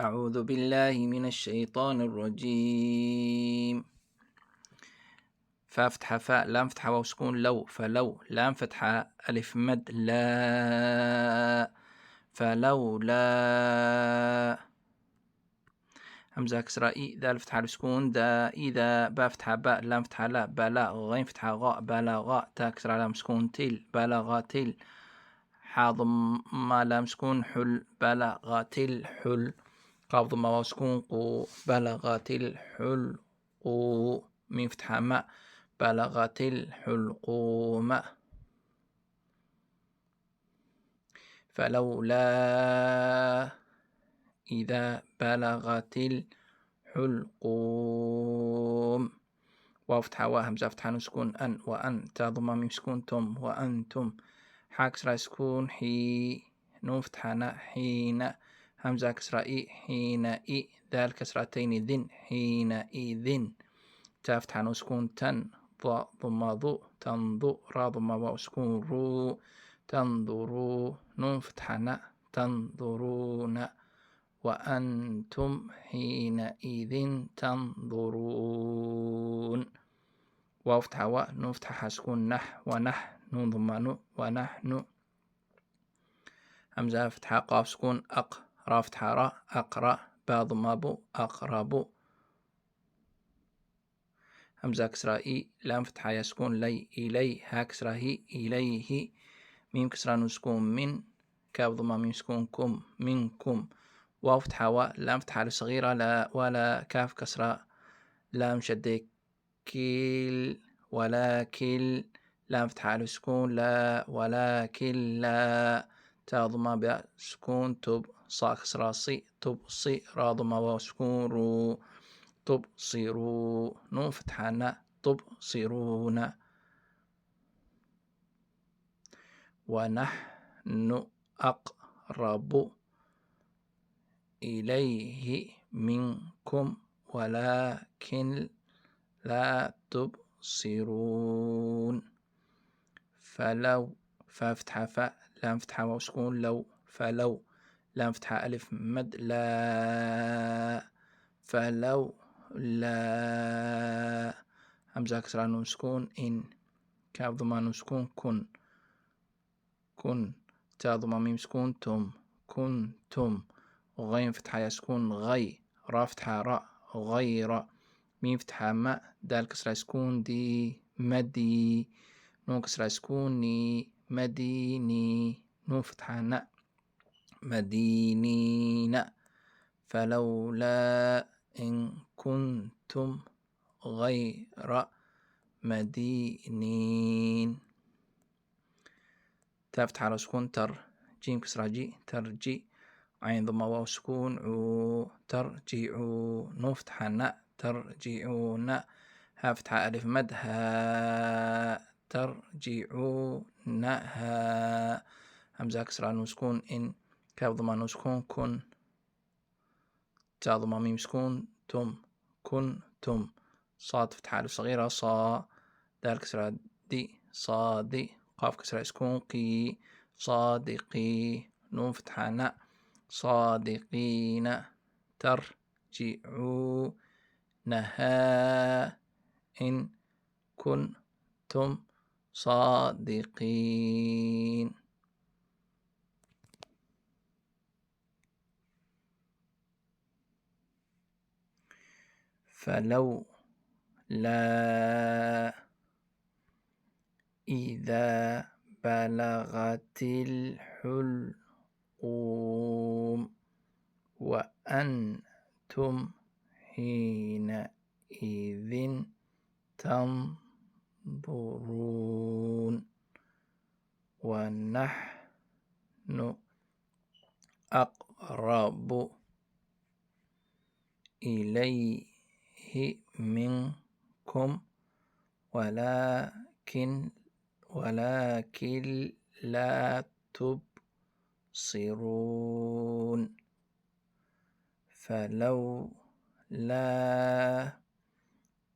أعوذ بالله من الشيطان الرجيم. فافتحة فاء لام فتحة واو سكون لو فلو لام فتحة ألف مد لا فلولا همزة كسرة إي ذال فتحة سكون دا إذا با فتحة باء لام فتحة لا بلا غين فتحة غاء بلغ تا كسرة لام سكون تل بلغت حاضم ما لام سكون حل بلغت الحل قاف ضمة واو سكون قو بلغت الحلق ميم فتحة ماء بلغت الحلقوم فلولا إذا بلغت الحلقوم واو فتحة واو همزة فتحة سكون أن وأن تا ضمة ميم سكون تم وأنتم حاكسرة سكون حي نون فتحة نا حين همزة كسرة إي حين إي ذال كسرتين ذن حينئذ تا فتحة سكون تن ضم ضو تنضو را ضم واو سكون رو تنظروا نون فتحة نا تنظرون وأنتم حينئذ تنظرون واو فتحة واء نون فتحة سكون نح ونح نون ضم نو ونحن همزة فتحة قاف سكون أق را فتحة را أقرأ با ضم بو أقرب همزة كسرة إي لام فتحة يسكون لي إلي ها كسرة هي إليه ميم كسرة نسكون من كاف ضمة ميم سكون كم منكم واو فتحة واء لام فتحة صغيرة لا ولا كاف كسرة لام شد كيل ولكن لام فتحة على سكون لا ولكن لا تا ضمة باء سكون تب صا كسرة صي تبصي را ضمة واو سكون رو تبصروا نون فتحة نا تبصرون ونحن أقرب إليه منكم ولكن لا تبصرون فلو فافتحة فاء لام فتحة واو سكون لو فلو لام فتحة ألف مد لا فلو لا همزة كسرة نون سكون إن كاف ضمة نون سكون كن تا ضمة ميم سكون تم كنتم غين فتحة يسكون غي را فتحة را غير ميم فتحة ماء دال كسرة سكون دي مدي نون كسرة سكون ني مديني نون فتحة نا مدينين فلولا إن كنتم غير مدينين تا فتحة على سكون تر جيم كسرة جي ترجي عين ضمة واو سكون عو ترجعوا نون فتحة نا ترجعون ها فتحة ألف مد ها ترجعونها همزة كسرة نون سكون إن كاف ضمة نون سكون كن تا ضمة ميم سكون تم كنتم صاد فتحة ألف صغيرة صا دال كسرة دي صادي قاف كسرة سكون قي صادقي نون فتحة نا صادقين ترجعونها إن كنتم صادقين فلو لا إذا بلغت الحلقوم وأنتم حينئذ تنظرون ونحن أقرب إليه منكم ولكن لا تبصرون فلولا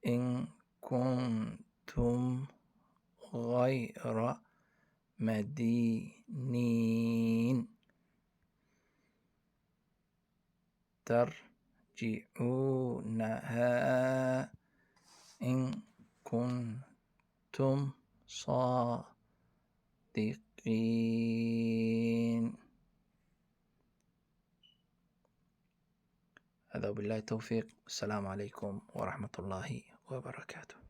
إن كنتم غير مدينين ترجعونها إن كنتم صادقين. هذا وبالله التوفيق. السلام عليكم ورحمة الله وبركاته.